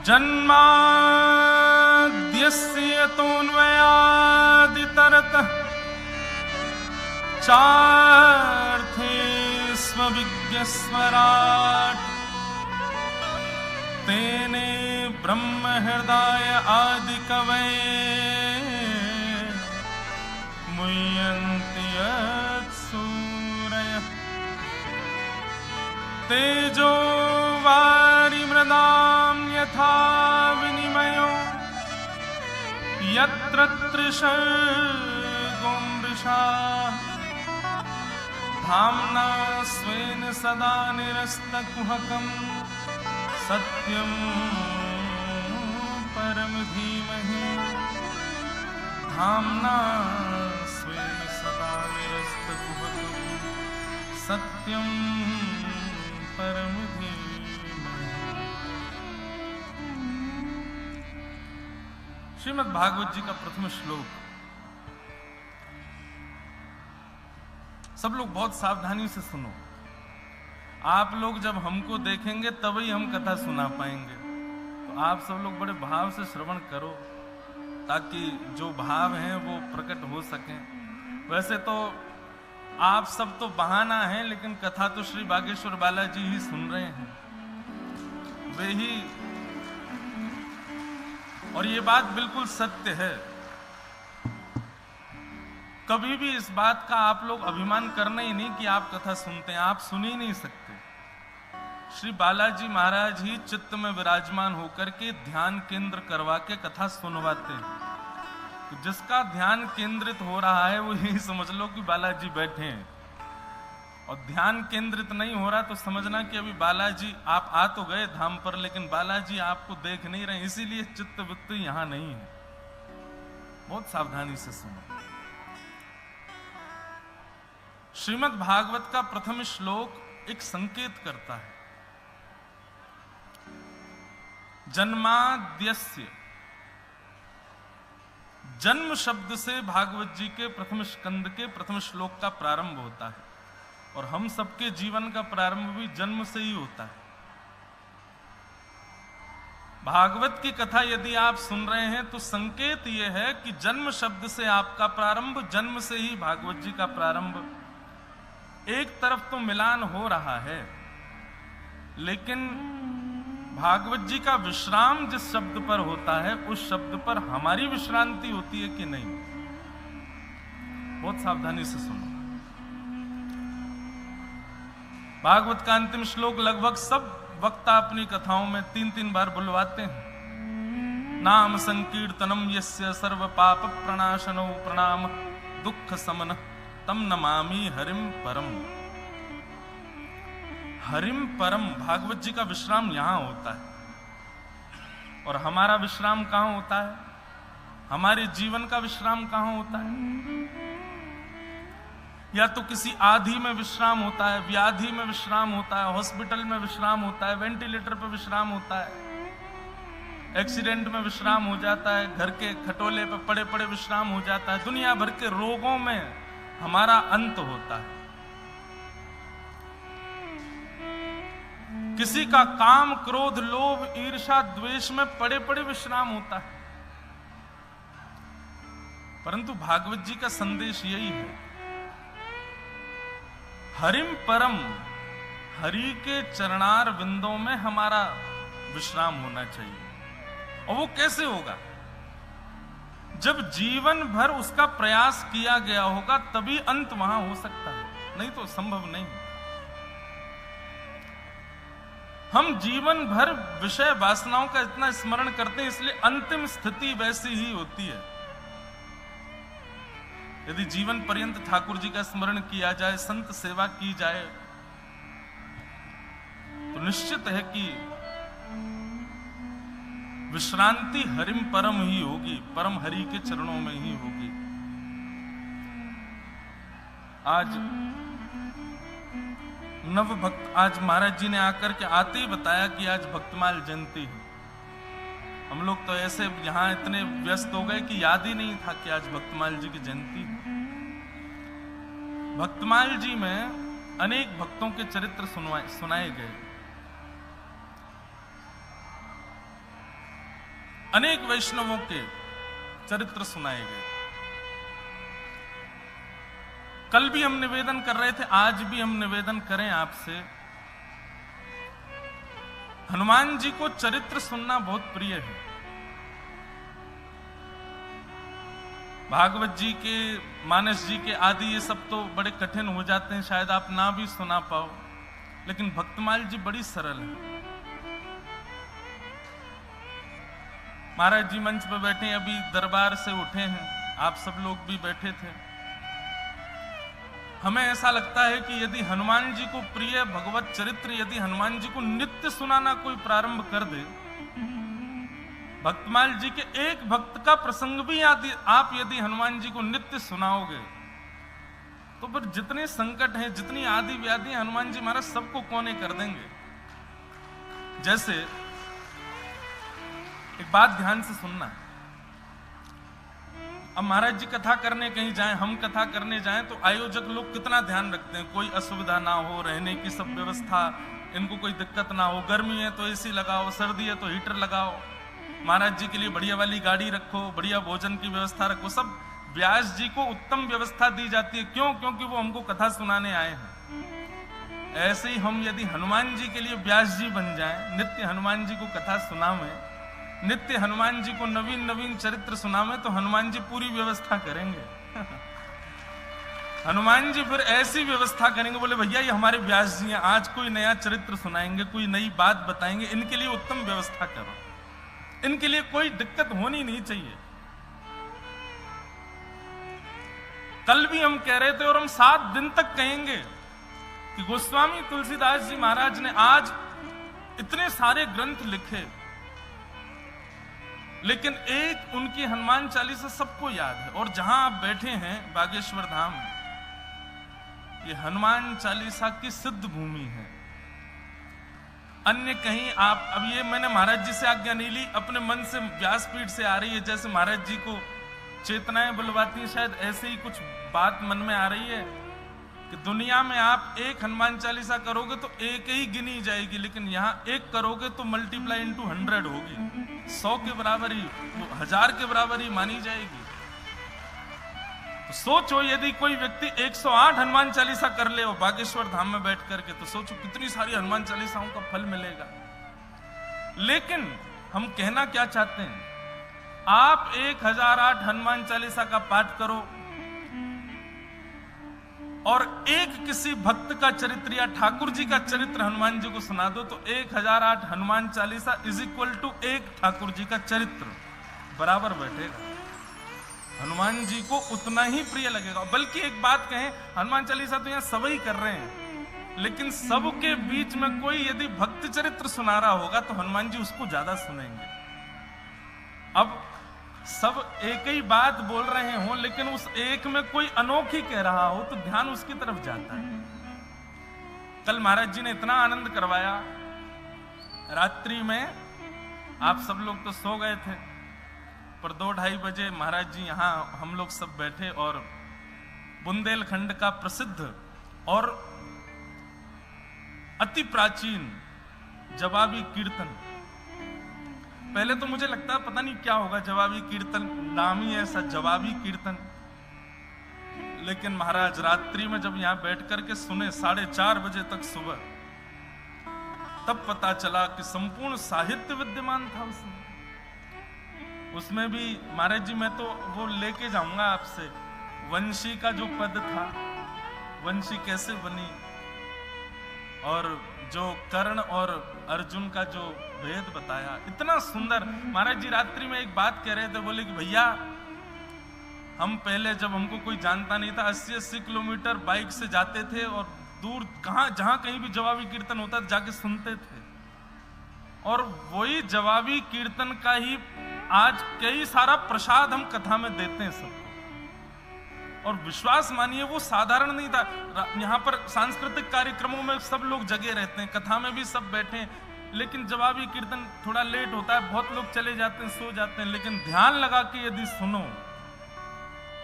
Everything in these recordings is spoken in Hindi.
जन्माद्यस्य यतोऽन्वयादितरतः चार्थेष्वभिज्ञस्वराट् तेने ब्रह्महृदाय आदिकवये मुह्यन्ति यत्सूरयः तेजो वारिमृदां यथा विनिमयो यत्र त्रिशर्गो मृषा धाम्ना स्वेन सदा निरस्तकुहकं सत्यं परम धीमहि धाम्ना स्वेन सदा निरस्तकुहकं सत्यं परम धीमहि। श्रीमद् भागवत जी का प्रथम श्लोक। सब लोग बहुत सावधानी से सुनो। आप लोग जब हमको देखेंगे तभी हम कथा सुना पाएंगे, तो आप सब लोग बड़े भाव से श्रवण करो ताकि जो भाव हैं वो प्रकट हो सकें। वैसे तो आप सब तो बहाना है, लेकिन कथा तो श्री बागेश्वर बालाजी ही सुन रहे हैं, वे ही। और ये बात बिल्कुल सत्य है। कभी भी इस बात का आप लोग अभिमान करना ही नहीं कि आप कथा सुनते हैं, आप सुन ही नहीं सकते। श्री बालाजी महाराज ही चित्त में विराजमान होकर के ध्यान केंद्र करवा के कथा सुनवाते हैं। तो जिसका ध्यान केंद्रित हो रहा है वो यही समझ लो कि बालाजी बैठे हैं, और ध्यान केंद्रित नहीं हो रहा तो समझना कि अभी बालाजी आप आ तो गए धाम पर, लेकिन बालाजी आपको देख नहीं रहे, इसीलिए चित्त वृत्ति यहां नहीं है। बहुत सावधानी से सुनो। श्रीमद् भागवत का प्रथम श्लोक एक संकेत करता है। जन्माद्यस्य, जन्म शब्द से भागवत जी के प्रथम स्कंद के प्रथम श्लोक का प्रारंभ होता है, और हम सबके जीवन का प्रारंभ भी जन्म से ही होता है। भागवत की कथा यदि आप सुन रहे हैं तो संकेत यह है कि जन्म शब्द से आपका प्रारंभ, जन्म से ही भागवत जी का प्रारंभ। एक तरफ तो मिलान हो रहा है, लेकिन भागवत जी का विश्राम जिस शब्द पर होता है उस शब्द पर हमारी विश्रांति होती है कि नहीं। बहुत सावधानी से सुनो। भागवत का अंतिम श्लोक लगभग सब वक्ता अपनी कथाओं में 3-3 बार बुलवाते हैं। नाम संकीर्तनम यस्य सर्व पाप प्रणाशनो प्रणाम दुख समन तम नमामि हरिम परम। हरिम परम, भागवत जी का विश्राम यहां होता है। और हमारा विश्राम कहां होता है? हमारे जीवन का विश्राम कहां होता है? या तो किसी आधि में विश्राम होता है, व्याधि में विश्राम होता है, हॉस्पिटल में विश्राम होता है, वेंटिलेटर पर विश्राम होता है, एक्सीडेंट में विश्राम हो जाता है, घर के खटोले पर पड़े पड़े विश्राम हो जाता है, दुनिया भर के रोगों में हमारा अंत होता है। किसी का काम, क्रोध, लोभ, ईर्ष्या, द्वेष में पड़े पड़े विश्राम होता है। परंतु भागवत जी का संदेश यही है, हरिम परम, हरि के चरणार बिंदों में हमारा विश्राम होना चाहिए। और वो कैसे होगा? जब जीवन भर उसका प्रयास किया गया होगा तभी अंत वहां हो सकता है, नहीं तो संभव नहीं। हम जीवन भर विषय वासनाओं का इतना स्मरण करते हैं, इसलिए अंतिम स्थिति वैसी ही होती है। यदि जीवन पर्यंत ठाकुर जी का स्मरण किया जाए, संत सेवा की जाए, तो निश्चित है कि विश्रांति हरिम परम ही होगी, परम हरि के चरणों में ही होगी। आज नव भक्त, आज महाराज जी ने आकर के आते ही बताया कि आज भक्तमाल जयंती है। हम लोग तो ऐसे यहां इतने व्यस्त हो गए कि याद ही नहीं था कि आज भक्तमाल जी की जयंती है। भक्तमाल जी में अनेक भक्तों के चरित्र सुनाए गए। अनेक वैष्णवों के चरित्र सुनाए गए। कल भी हम निवेदन कर रहे थे, आज भी हम निवेदन करें आपसे, हनुमान जी को चरित्र सुनना बहुत प्रिय है। भागवत जी के, मानस जी के आदि ये सब तो बड़े कठिन हो जाते हैं, शायद आप ना भी सुना पाओ, लेकिन भक्तमाल जी बड़ी सरल है। महाराज जी मंच पर बैठे, अभी दरबार से उठे हैं, आप सब लोग भी बैठे थे। हमें ऐसा लगता है कि यदि हनुमान जी को प्रिय भगवत चरित्र यदि हनुमान जी को नित्य सुनाना कोई प्रारंभ कर दे, भक्तमाल जी के एक भक्त का प्रसंग भी आप यदि हनुमान जी को नित्य सुनाओगे, तो फिर जितने संकट हैं, जितनी आदि व्याधि हनुमान जी महाराज सबको कोने कर देंगे। जैसे एक बात ध्यान से सुनना, अब महाराज जी कथा करने कहीं जाएं, हम कथा करने जाएं, तो आयोजक लोग कितना ध्यान रखते हैं, कोई असुविधा ना हो, रहने की सब व्यवस्था, इनको कोई दिक्कत ना हो, गर्मी है तो एसी लगाओ, सर्दी है तो हीटर लगाओ, महाराज जी के लिए बढ़िया वाली गाड़ी रखो, बढ़िया भोजन की व्यवस्था रखो, सब व्यास जी को उत्तम व्यवस्था दी जाती है। क्यों? क्योंकि वो हमको कथा सुनाने आए हैं। ऐसे ही हम यदि हनुमान जी के लिए व्यास जी बन जाएं, नित्य हनुमान जी को कथा सुनावें, नित्य हनुमान जी को नवीन नवीन चरित्र सुनावें, तो हनुमान जी पूरी व्यवस्था करेंगे। हनुमान जी फिर ऐसी व्यवस्था करेंगे, बोले भैया ये हमारे व्यास जी हैं, आज कोई नया चरित्र सुनाएंगे, कोई नई बात बताएंगे, इनके लिए उत्तम व्यवस्था करो, इनके लिए कोई दिक्कत होनी नहीं चाहिए। कल भी हम कह रहे थे और हम 7 दिन तक कहेंगे कि गोस्वामी तुलसीदास जी महाराज ने आज इतने सारे ग्रंथ लिखे, लेकिन एक उनकी हनुमान चालीसा सबको याद है। और जहां आप बैठे हैं बागेश्वर धाम, ये हनुमान चालीसा की सिद्ध भूमि है। अन्य कहीं आप, अब ये मैंने महाराज जी से आज्ञा नहीं ली, अपने मन से व्यासपीठ से आ रही है, जैसे महाराज जी को चेतनाएं बुलवाती है, शायद ऐसे ही कुछ बात मन में आ रही है कि दुनिया में आप एक हनुमान चालीसा करोगे तो एक ही गिनी जाएगी, लेकिन यहां एक करोगे तो मल्टीप्लाई इनटू 100 होगी, 100 के बराबर ही, 1000 के बराबर ही मानी जाएगी। तो सोचो यदि कोई व्यक्ति 108 हनुमान चालीसा कर ले और बागेश्वर धाम में बैठ करके, तो सोचो कितनी सारी हनुमान चालीसाओं का फल मिलेगा। लेकिन हम कहना क्या चाहते हैं, आप 1008 हनुमान चालीसा का पाठ करो और एक किसी भक्त का चरित्र या ठाकुर जी का चरित्र हनुमान जी को सुना दो, तो 1008 Hanuman Chalisa is equal to एक ठाकुर जी का चरित्र बराबर बैठेगा। हनुमान जी को उतना ही प्रिय लगेगा। बल्कि एक बात कहें, हनुमान चालीसा तो यहां सभी कर रहे हैं, लेकिन सबके बीच में कोई यदि भक्त चरित्र सुना रहा होगा तो हनुमान जी उसको ज्यादा सुनेंगे। अब सब एक ही बात बोल रहे हो, लेकिन उस एक में कोई अनोखी कह रहा हो तो ध्यान उसकी तरफ जाता है। कल महाराज जी ने इतना आनंद करवाया, रात्रि में आप सब लोग तो सो गए थे, पर 2-2:30 बजे महाराज जी यहाँ हम लोग सब बैठे और बुंदेलखंड का प्रसिद्ध और अति प्राचीन जवाबी कीर्तन, पहले तो मुझे लगता है पता नहीं क्या होगा जवाबी कीर्तन, नाम ही ऐसा जवाबी कीर्तन, लेकिन महाराज रात्रि में जब यहां बैठ करके सुने 4:30 बजे तक सुबह, तब पता चला कि संपूर्ण साहित्य विद्यमान था उसमें। उसमें भी महाराज जी, मैं तो वो लेके जाऊंगा आपसे, वंशी का जो पद था, वंशी कैसे बनी, और जो कर्ण और अर्जुन का जो भेद बताया, इतना सुंदर। महाराज जी रात्रि में एक बात कह रहे थे, बोले कि भैया हम पहले जब हमको कोई जानता नहीं था 80-80 किलोमीटर बाइक से जाते थे और दूर जहां कहीं भी जवाबी कीर्तन होता था जाके सुनते थे, और वही जवाबी कीर्तन का ही आज कई सारा प्रसाद हम कथा में देते हैं सबको। और विश्वास मानिए वो साधारण नहीं था। यहाँ पर सांस्कृतिक कार्यक्रमों में सब लोग जगे रहते हैं, कथा में भी सब बैठे हैं, लेकिन जवाबी कीर्तन थोड़ा लेट होता है, बहुत लोग चले जाते हैं, सो जाते हैं, लेकिन ध्यान लगा के यदि सुनो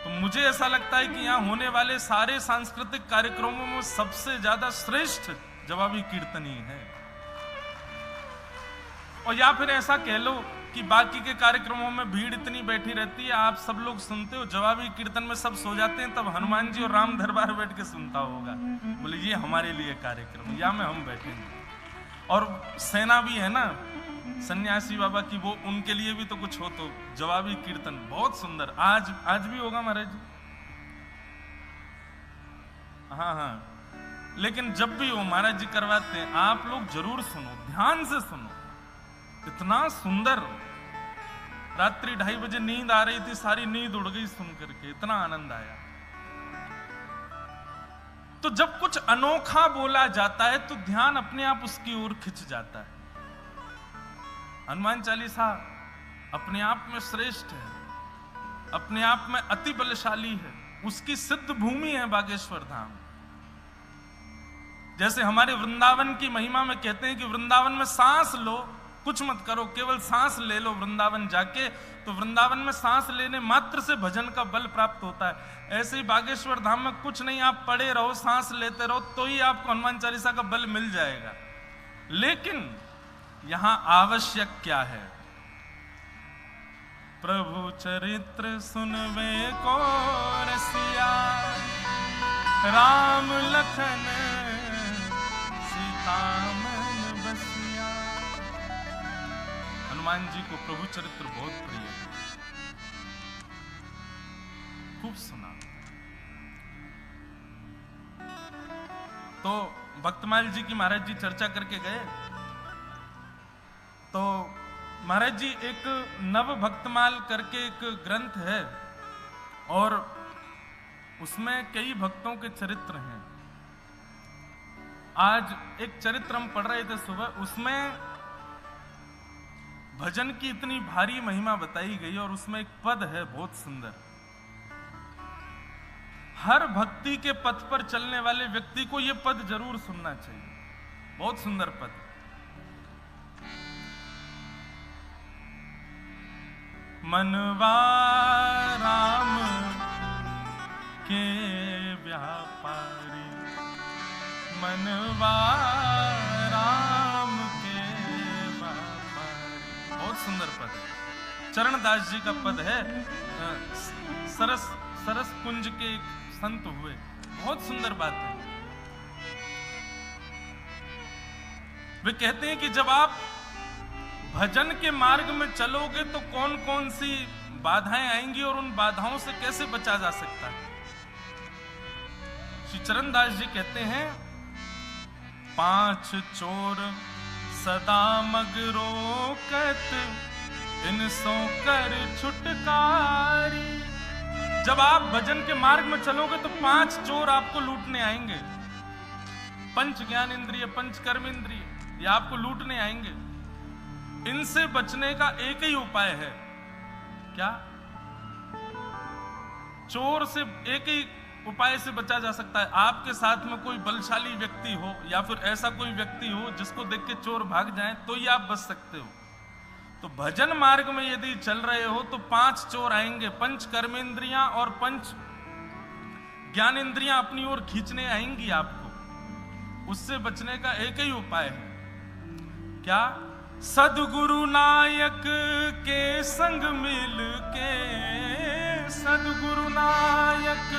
तो मुझे ऐसा लगता है कि यहाँ होने वाले सारे सांस्कृतिक कार्यक्रमों में सबसे ज्यादा श्रेष्ठ जवाबी कीर्तन ही है। और या फिर ऐसा कह लो कि बाकी के कार्यक्रमों में भीड़ इतनी बैठी रहती है, आप सब लोग सुनते हो, जवाबी कीर्तन में सब सो जाते हैं, तब हनुमान जी और राम दरबार बैठ के सुनता होगा। बोले ये हमारे लिए कार्यक्रम, या में हम बैठेंगे। और सेना भी है ना सन्यासी बाबा की, वो उनके लिए भी तो कुछ हो, तो जवाबी कीर्तन बहुत सुंदर। आज भी होगा महाराज जी। हाँ हाँ, लेकिन जब भी वो महाराज जी करवाते हैं, आप लोग जरूर सुनो, ध्यान से सुनो। इतना सुंदर, रात्रि 2:30 बजे नींद आ रही थी, सारी नींद उड़ गई सुन करके, इतना आनंद आया। तो जब कुछ अनोखा बोला जाता है तो ध्यान अपने आप उसकी ओर खिंच जाता है। हनुमान चालीसा अपने आप में श्रेष्ठ है, अपने आप में अति बलशाली है, उसकी सिद्ध भूमि है बागेश्वर धाम। जैसे हमारे वृंदावन की महिमा में कहते हैं कि वृंदावन में सांस लो, कुछ मत करो, केवल सांस ले लो वृंदावन जाके, तो वृंदावन में सांस लेने मात्र से भजन का बल प्राप्त होता है। ऐसे ही बागेश्वर धाम में कुछ नहीं, आप पड़े रहो, सांस लेते रहो, तो ही आपको हनुमान चालीसा का बल मिल जाएगा। लेकिन यहां आवश्यक क्या है? प्रभु चरित्र सुनवे को रसिया, राम लखन सीता मन बसिया। हनुमान जी को प्रभु चरित्र बहुत प्रिय है, खूब सुना। तो भक्तमाल जी की महाराज जी चर्चा करके गए, तो महाराज जी एक नव भक्तमाल करके एक ग्रंथ है, और उसमें कई भक्तों के चरित्र हैं। आज एक चरित्र हम पढ़ रहे थे सुबह, उसमें भजन की इतनी भारी महिमा बताई गई, और उसमें एक पद है बहुत सुंदर। हर भक्ति के पथ पर चलने वाले व्यक्ति को यह पद जरूर सुनना चाहिए, बहुत सुंदर पद। मनवा राम के व्यापारी, मनवा राम के व्यापारी, बहुत सुंदर पद है। चरणदास जी का पद है। सरस कुंज के एक संत हुए, बहुत सुंदर बात है। वे कहते हैं कि जब आप भजन के मार्ग में चलोगे तो कौन कौन सी बाधाएं आएंगी और उन बाधाओं से कैसे बचा जा सकता है। श्री चरणदास जी कहते हैं, 5 चोर सदा मग रोकत, इनसो कर छुटकारी। जब आप भजन के मार्ग में चलोगे तो 5 चोर आपको लूटने आएंगे। पंच ज्ञान इंद्रिय, पंच कर्म इंद्रिय, ये आपको लूटने आएंगे। इनसे बचने का एक ही उपाय है, क्या? चोर से एक ही उपाय से बचा जा सकता है। आपके साथ में कोई बलशाली व्यक्ति हो, या फिर ऐसा कोई व्यक्ति हो जिसको देख के चोर भाग जाए, तो ही आप बच सकते हो। तो भजन मार्ग में यदि चल रहे हो तो 5 चोर आएंगे, पंच कर्मेंद्रियां और पंच ज्ञानेंद्रियां अपनी ओर खींचने आएंगी आपको। उससे बचने का एक ही उपाय है, क्या? सद्गुरु नायक के संग मिल के, सद्गुरु नायक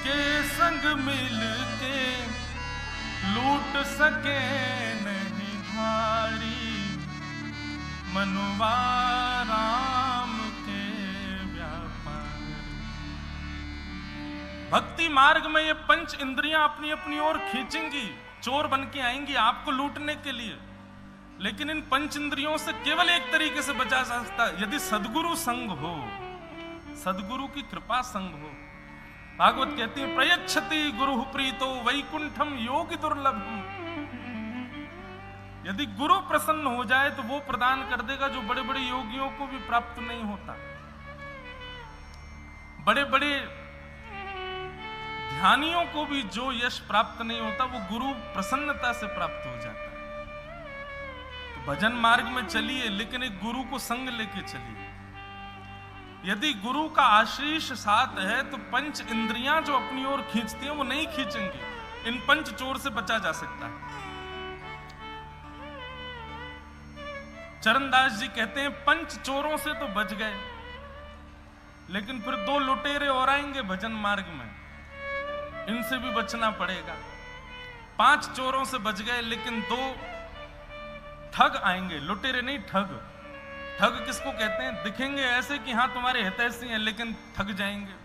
के संग मिल के, लूट सके नहीं भारी, मनुवा राम के व्यापार। भक्ति मार्ग में ये पंच इंद्रियां अपनी अपनी ओर खींचेंगी, चोर बन के आएंगी आपको लूटने के लिए। लेकिन इन पंच इंद्रियों से केवल एक तरीके से बचा जा सकता है, यदि सद्गुरु संग हो, सद्गुरु की कृपा संग हो। भागवत कहती है, प्रयच्छति गुरु प्रीतो वैकुंठम योगी दुर्लभम। यदि गुरु प्रसन्न हो जाए तो वो प्रदान कर देगा जो बड़े बड़े योगियों को भी प्राप्त नहीं होता। बड़े बड़े ध्यानियों को भी जो यश प्राप्त नहीं होता, वो गुरु प्रसन्नता से प्राप्त हो जाता है। भजन मार्ग में चलिए, लेकिन एक गुरु को संग लेके चलिए। यदि गुरु का आशीष साथ है तो पंच इंद्रियां जो अपनी ओर खींचती हैं वो नहीं खींचेंगी। इन पंच चोर से बचा जा सकता है। चरणदास जी कहते हैं 5 चोरों से तो बच गए, लेकिन फिर 2 लुटेरे और आएंगे भजन मार्ग में, इनसे भी बचना पड़ेगा। 5 चोरों से बच गए, लेकिन 2 ठग आएंगे, लुटेरे नहीं ठग। ठग किसको कहते हैं? दिखेंगे ऐसे कि हाँ तुम्हारे हितैषी हैं, लेकिन ठग जाएंगे।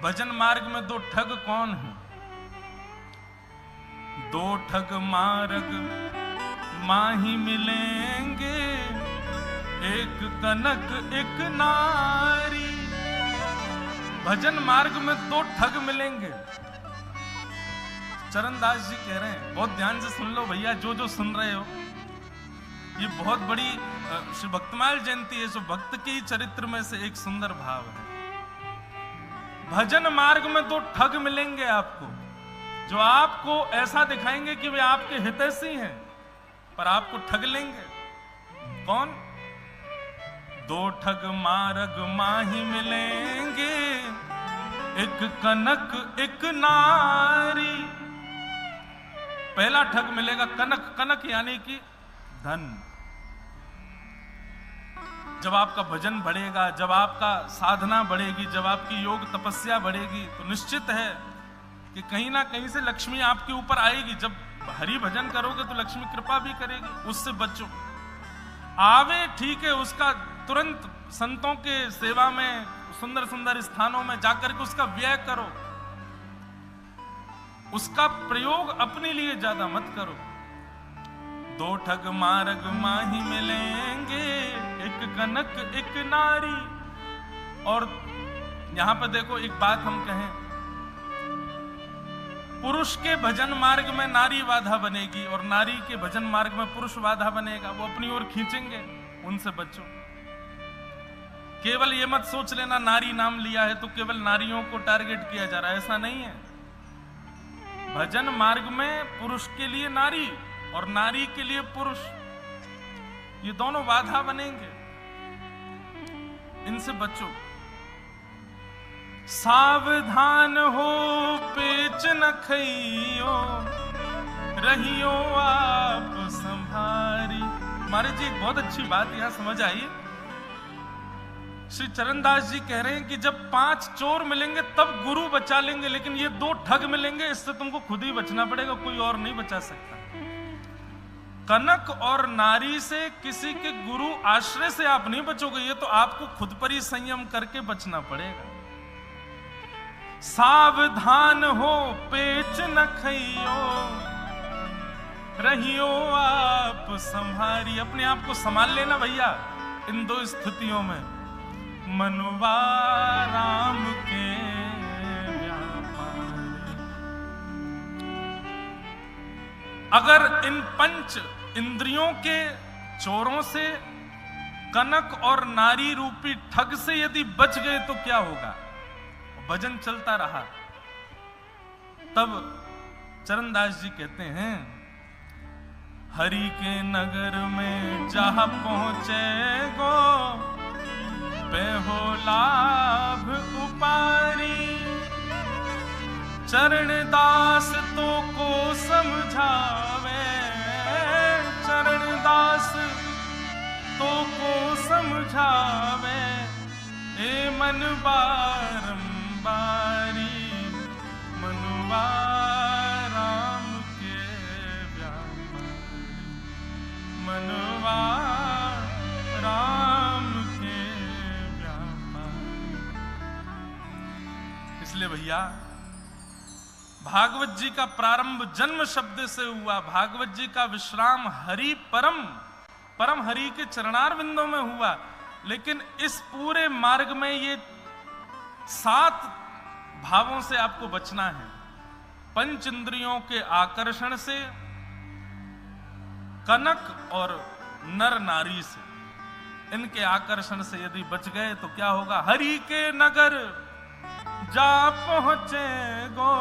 भजन मार्ग में 2 ठग कौन है? 2 ठग मार्ग माही मिलेंगे, एक कनक एक नारी। भजन मार्ग में 2 ठग मिलेंगे। चरणदास जी कह रहे हैं, बहुत ध्यान से सुन लो भैया, जो सुन रहे हो, ये बहुत बड़ी श्री भक्तमाल जयंती है, जो भक्त के चरित्र में से एक सुंदर भाव है। भजन मार्ग में 2 ठग मिलेंगे आपको, जो आपको ऐसा दिखाएंगे कि वे आपके हितैषी हैं, पर आपको ठग लेंगे। कौन? 2 ठग मार्ग माही मिलेंगे, एक कनक एक नारी। पहला ठग मिलेगा कनक। कनक यानी कि धन। जब आपका भजन बढ़ेगा, जब आपका साधना बढ़ेगी, जब आपकी योग तपस्या बढ़ेगी, तो निश्चित है कि कहीं ना कहीं से लक्ष्मी आपके ऊपर आएगी। जब हरि भजन करोगे तो लक्ष्मी कृपा भी करेगी। उससे बचो। आवे ठीक है, उसका तुरंत संतों के सेवा में, सुंदर सुंदर स्थानों में जाकर के उसका व्यय करो, उसका प्रयोग अपने लिए ज्यादा मत करो। 2 ठग मार्ग माही मिलेंगे, एक कनक एक नारी। और यहां पर देखो एक बात हम कहें, पुरुष के भजन मार्ग में नारी बाधा बनेगी और नारी के भजन मार्ग में पुरुष बाधा बनेगा, वो अपनी ओर खींचेंगे, उनसे बचो। केवल ये मत सोच लेना नारी नाम लिया है तो केवल नारियों को टारगेट किया जा रहा है, ऐसा नहीं है। भजन मार्ग में पुरुष के लिए नारी और नारी के लिए पुरुष, ये दोनों बाधा बनेंगे, इनसे बचो। सावधान हो पेच न खइयो, रहियो आप संभारी। महाराज जी एक बहुत अच्छी बात यहां समझ आई। श्री चरणदास जी कह रहे हैं कि जब 5 चोर मिलेंगे तब गुरु बचा लेंगे, लेकिन ये 2 ठग मिलेंगे, इससे तुमको खुद ही बचना पड़ेगा, कोई और नहीं बचा सकता। कनक और नारी से, किसी के गुरु आश्रय से आप नहीं बचोगे, ये तो आपको खुद पर ही संयम करके बचना पड़ेगा। सावधान हो पेच न खइयो, रहियो आप संभारी। अपने आप को संभाल लेना भैया इन 2 स्थितियों में। मनुवा राम के व्यापारी। अगर इन 5 इंद्रियों के चोरों से, कनक और नारी रूपी ठग से यदि बच गए तो क्या होगा? भजन चलता रहा। तब चरणदास जी कहते हैं, हरि के नगर में जहां पहुंचे गो, पे हो लाभ उपारी। चरणदास तो को समझावे, चरणदास तो को समझावे, ए मन बारंबारी। मनुवा राम के व्यापारी, मनुवा राम के व्यापारी। इसलिए भैया भागवत जी का प्रारंभ जन्म शब्द से हुआ, भागवत जी का विश्राम हरि परम परम हरि के चरणारविंदों में हुआ। लेकिन इस पूरे मार्ग में ये 7 भावों से आपको बचना है। 5 इंद्रियों के आकर्षण से, कनक और नर नारी से, इनके आकर्षण से यदि बच गए तो क्या होगा? हरि के नगर जा पहुंचे गो,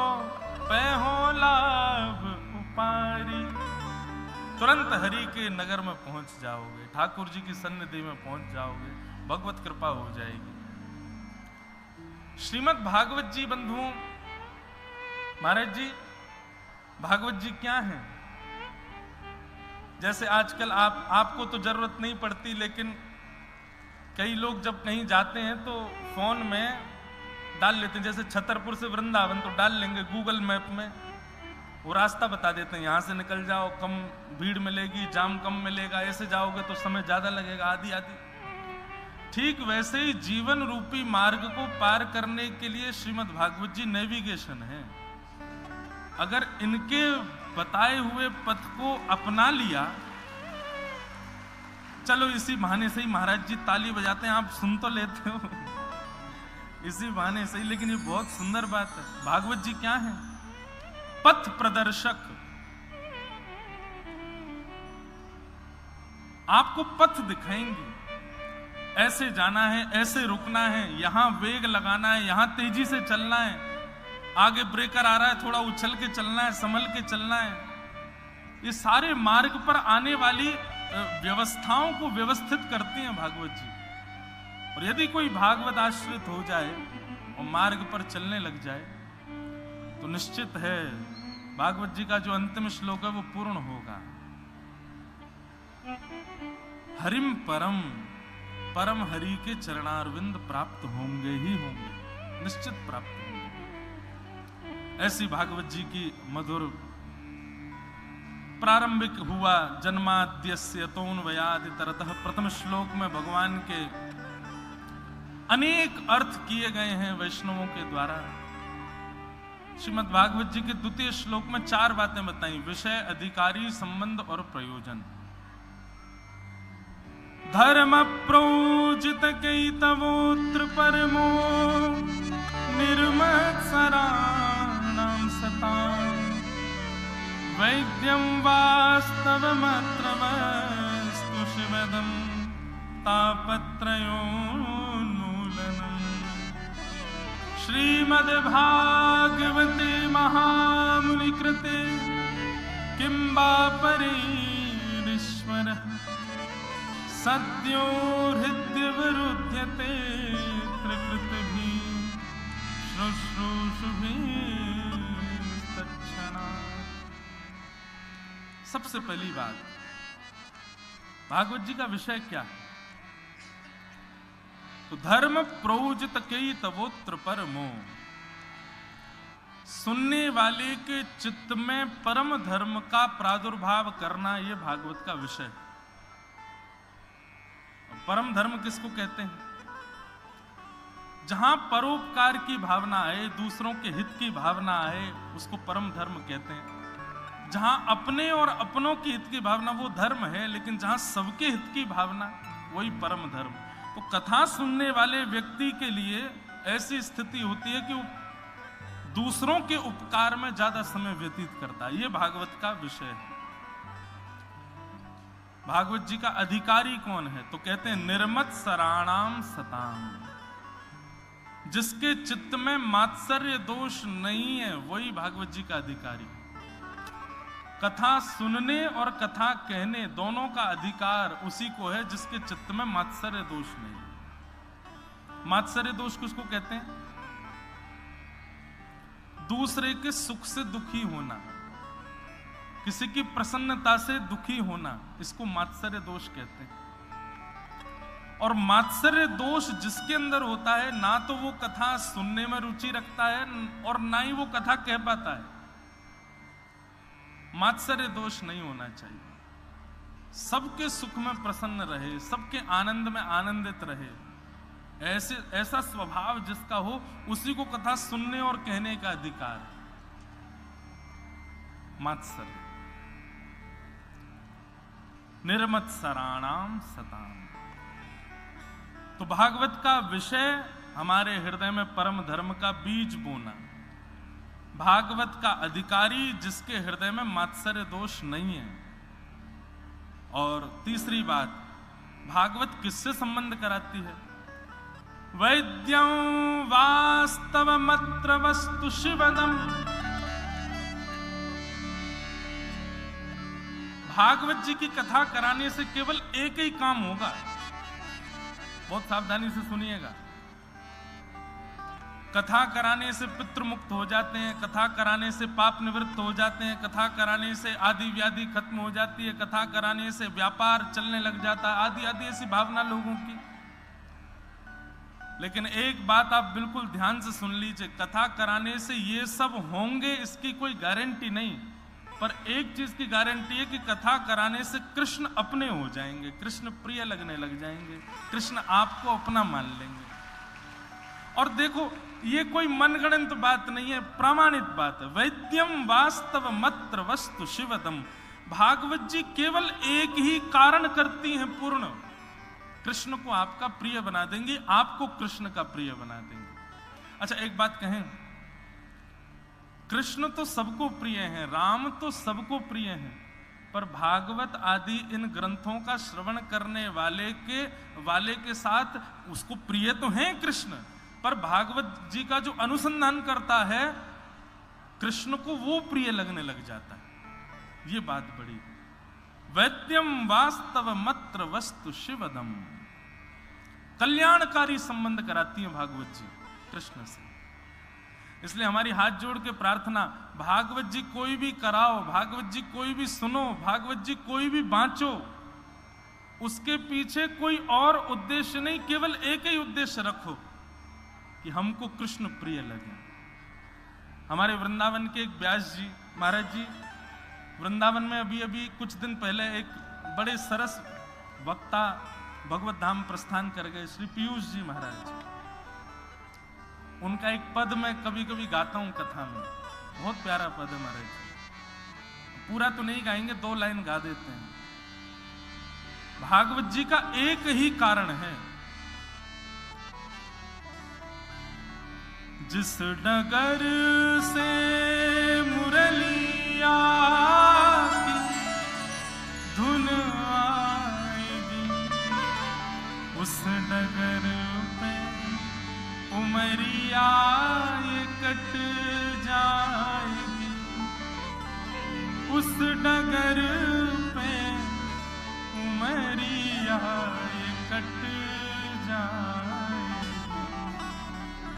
पे हो लाभ उपारी। तुरंत हरि के नगर में पहुंच जाओगे, ठाकुर जी की सन्निधि में पहुंच जाओगे, भगवत कृपा हो जाएगी। श्रीमद् भागवत जी बंधुओं, महाराज जी भागवत जी क्या हैं? जैसे आजकल आपको तो जरूरत नहीं पड़ती, लेकिन कई लोग जब कहीं जाते हैं तो फोन में डाल लेते हैं, जैसे छतरपुर से वृंदावन तो डाल लेंगे गूगल मैप में, वो रास्ता बता देते हैं, यहां से निकल जाओ, कम भीड़ मिलेगी, जाम कम मिलेगा, ऐसे जाओगे तो समय ज्यादा लगेगा, आदि आदि। ठीक वैसे ही जीवन रूपी मार्ग को पार करने के लिए श्रीमद् भागवत जी नेविगेशन है। अगर इनके बताए हुए पथ को अपना लिया, चलो इसी बहाने से ही महाराज जी ताली बजाते हैं, आप सुन तो लेते हो इसी बहाने से ही, लेकिन ये बहुत सुंदर बात है। भागवत जी क्या है? पथ प्रदर्शक। आपको पथ दिखाएंगे, ऐसे जाना है, ऐसे रुकना है, यहां वेग लगाना है, यहां तेजी से चलना है, आगे ब्रेकर आ रहा है थोड़ा उछल के चलना है, संभल के चलना है। ये सारे मार्ग पर आने वाली व्यवस्थाओं को व्यवस्थित करती हैं भागवत जी। और यदि कोई भागवत आश्रित हो जाए और मार्ग पर चलने लग जाए तो निश्चित है भागवत जी का जो अंतिम श्लोक है वो पूर्ण होगा। हरिम परम, परम हरि के चरणारविंद प्राप्त होंगे ही होंगे, निश्चित प्राप्त होंगे। ऐसी भागवत जी की मधुर प्रारंभिक हुआ जन्माद्यस्य तोन्वयादि तरतः प्रथम श्लोक में भगवान के अनेक अर्थ किए गए हैं वैष्णवों के द्वारा। श्रीमद् भागवत जी के द्वितीय श्लोक में 4 बातें बताई: विषय, अधिकारी, संबंध और प्रयोजन। धर्म प्रोजित कैतवोत्र परमो निर्मत्सराणां सतां वैद्यं वास्तवमत्र वस्तु शिवदं तापत्रयोन्मूलनम्। श्रीमद्भागवते महामुनिकृते किं वा परेरीश्वरः सद्यो हृद्यवरुध्यते त्रिकृतिभिः शुश्रूषुभिस्तत्क्षणात्। सबसे पहली बात, भागवत जी का विषय क्या है? तो धर्म प्रोजित कई तवोत्र परमो, सुनने वाले के चित्त में परम धर्म का प्रादुर्भाव करना, यह भागवत का विषय है। परम धर्म किसको कहते हैं? जहां परोपकार की भावना आए, दूसरों के हित की भावना आए, उसको परम धर्म कहते हैं। जहां अपने और अपनों की हित की भावना, वो धर्म है, लेकिन जहां सबके हित की भावना, वही परम धर्म। तो कथा सुनने वाले व्यक्ति के लिए ऐसी स्थिति होती है कि वो दूसरों के उपकार में ज्यादा समय व्यतीत करता है। यह भागवत का विषय है। भागवत जी का अधिकारी कौन है? तो कहते हैं निर्मत्सराणाम सताम, जिसके चित्त में मात्सर्य दोष नहीं है, वही भागवत जी का अधिकारी। कथा सुनने और कथा कहने दोनों का अधिकार उसी को है जिसके चित्त में मात्सर्य दोष नहीं। मात्सर्य दोष किसको कहते हैं? दूसरे के सुख से दुखी होना, किसी की प्रसन्नता से दुखी होना, इसको मात्सर्य दोष कहते हैं। और मात्सर्य दोष जिसके अंदर होता है, ना तो वो कथा सुनने में रुचि रखता है और ना ही वो कथा कह पाता है। मात्सर्य दोष नहीं होना चाहिए। सबके सुख में प्रसन्न रहे, सबके आनंद में आनंदित रहे, ऐसा स्वभाव जिसका हो, उसी को कथा सुनने और कहने का अधिकार है। मात्सर्य। निर्मत्सराणाम सताम। तो भागवत का विषय हमारे हृदय में परम धर्म का बीज बोना। भागवत का अधिकारी जिसके हृदय में मात्सर्य दोष नहीं है। और तीसरी बात, भागवत किससे संबंध कराती है? वैद्यं वास्तवमत्र वस्तु शिवदम्। भागवत जी की कथा कराने से केवल एक ही काम होगा, बहुत सावधानी से सुनिएगा। कथा कराने से पितृ मुक्त हो जाते हैं, कथा कराने से पाप निवृत्त हो जाते हैं, कथा कराने से आदि व्याधि खत्म हो जाती है, कथा कराने से व्यापार चलने लग जाता है, आदि आदि ऐसी भावना लोगों की। लेकिन एक बात आप बिल्कुल ध्यान से सुन लीजिए, कथा कराने से ये सब होंगे इसकी कोई गारंटी नहीं, पर एक चीज की गारंटी है कि कथा कराने से कृष्ण अपने हो जाएंगे, कृष्ण प्रिय लगने लग जाएंगे, कृष्ण आपको अपना मान लेंगे। और देखो ये कोई मनगढ़ंत बात नहीं है, प्रमाणित बात है। वैद्यम वास्तव मत्र वस्तु शिवदम, भागवत जी केवल एक ही कारण करती हैं पूर्ण, कृष्ण को आपका प्रिय बना देंगे, आपको कृष्ण का प्रिय बना देंगे। अच्छा एक बात कहें, कृष्ण तो सबको प्रिय हैं, राम तो सबको प्रिय हैं, पर भागवत आदि इन ग्रंथों का श्रवण करने वाले के साथ उसको प्रिय तो हैं कृष्ण, पर भागवत जी का जो अनुसंधान करता है कृष्ण को वो प्रिय लगने लग जाता है। ये बात बड़ी, वैद्यम वास्तव मत्र वस्तु शिवदम, कल्याणकारी संबंध कराती है भागवत जी कृष्ण से। इसलिए हमारी हाथ जोड़ के प्रार्थना, भागवत जी कोई भी कराओ, भागवत जी कोई भी सुनो, भागवत जी कोई भी बांचो, उसके पीछे कोई और उद्देश्य नहीं, केवल एक ही उद्देश्य रखो कि हमको कृष्ण प्रिय लगे। हमारे वृंदावन के एक व्यास जी महाराज जी, वृंदावन में अभी कुछ दिन पहले एक बड़े सरस वक्ता भगवत धाम प्रस्थान कर गए, श्री पीयूष जी महाराज जी। उनका एक पद मैं कभी कभी गाता हूं कथा में, बहुत प्यारा पद है महाराज जी, पूरा तो नहीं गाएंगे, 2 लाइन गा देते हैं। भागवत जी का एक ही कारण है, जिस नगर से मुरलिया की धुन आएगी, उस नगर पे उमरिया ये कट जाएगी, उस नगर पे उमरिया ये कट जाएगी,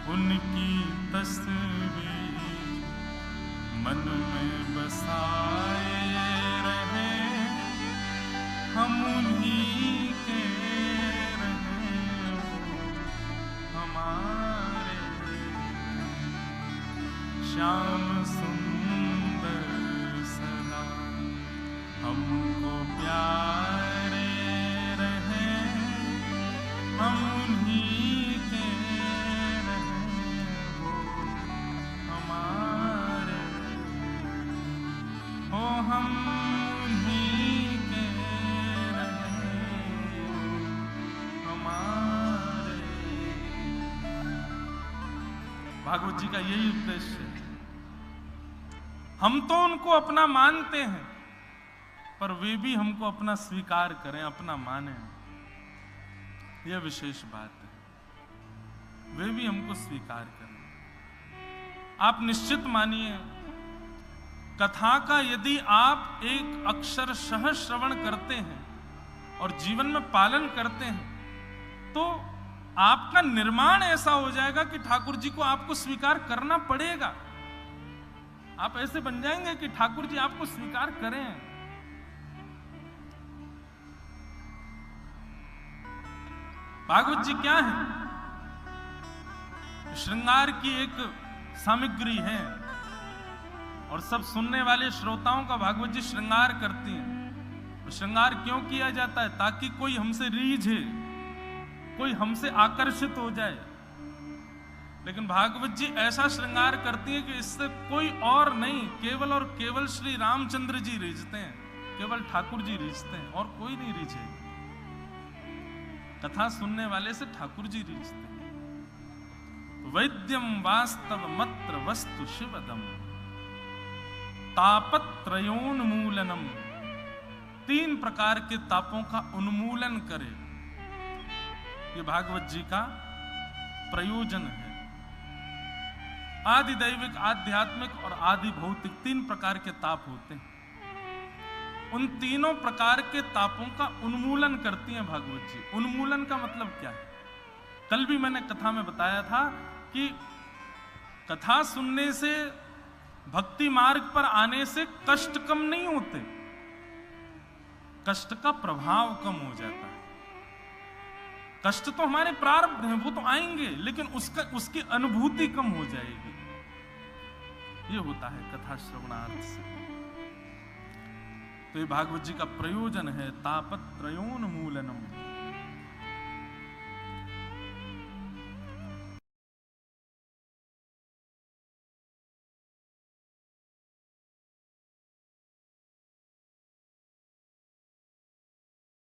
उनकी तस्वीर मन में बसाए रहे, हम उन्हीं के रहे, हमारे श्याम सुंदर सदा हमको प्यारे रहे, हम उन्हीं के हम उन्हीं के रहे, हमारे। भागवत जी का यही उद्देश्य है। हम तो उनको अपना मानते हैं, पर वे भी हमको अपना स्वीकार करें, अपना माने, यह विशेष बात है। वे भी हमको स्वीकार करें। आप निश्चित मानिए, कथा का यदि आप एक अक्षरशः श्रवण करते हैं और जीवन में पालन करते हैं, तो आपका निर्माण ऐसा हो जाएगा कि ठाकुर जी को आपको स्वीकार करना पड़ेगा। आप ऐसे बन जाएंगे कि ठाकुर जी आपको स्वीकार करें। भागवत जी क्या है? श्रृंगार की एक सामग्री है, और सब सुनने वाले श्रोताओं का भागवत जी श्रृंगार करती हैं। श्रृंगार क्यों किया जाता है? ताकि कोई हमसे रीझे, कोई हमसे आकर्षित हो जाए। लेकिन भागवत जी ऐसा श्रृंगार करती है कि इससे कोई और नहीं, केवल और केवल श्री रामचंद्र जी रीझते हैं, केवल ठाकुर जी रीझते हैं, और कोई नहीं रीझे। कथा सुनने वाले से ठाकुर जी रीझते हैं। वैद्यम वास्तव मत्र वस्तु शिवदम, तापत्रयोन्मूलनम, 3 प्रकार के तापों का उन्मूलन करे, ये भागवत जी का प्रयोजन है। आदि दैविक, आध्यात्मिक और आदि भौतिक 3 प्रकार के ताप होते हैं। उन तीनों प्रकार के तापों का उन्मूलन करती हैं भागवत जी। उन्मूलन का मतलब क्या है? कल भी मैंने कथा में बताया था कि कथा सुनने से, भक्ति मार्ग पर आने से कष्ट कम नहीं होते, कष्ट का प्रभाव कम हो जाता है। कष्ट तो हमारे प्रारब्ध हैं, वो तो आएंगे, लेकिन उसकी अनुभूति कम हो जाएगी। ये होता है कथा श्रवणार्थ से। तो ये भागवत जी का प्रयोजन है, तापत्रयोन्मूलनम,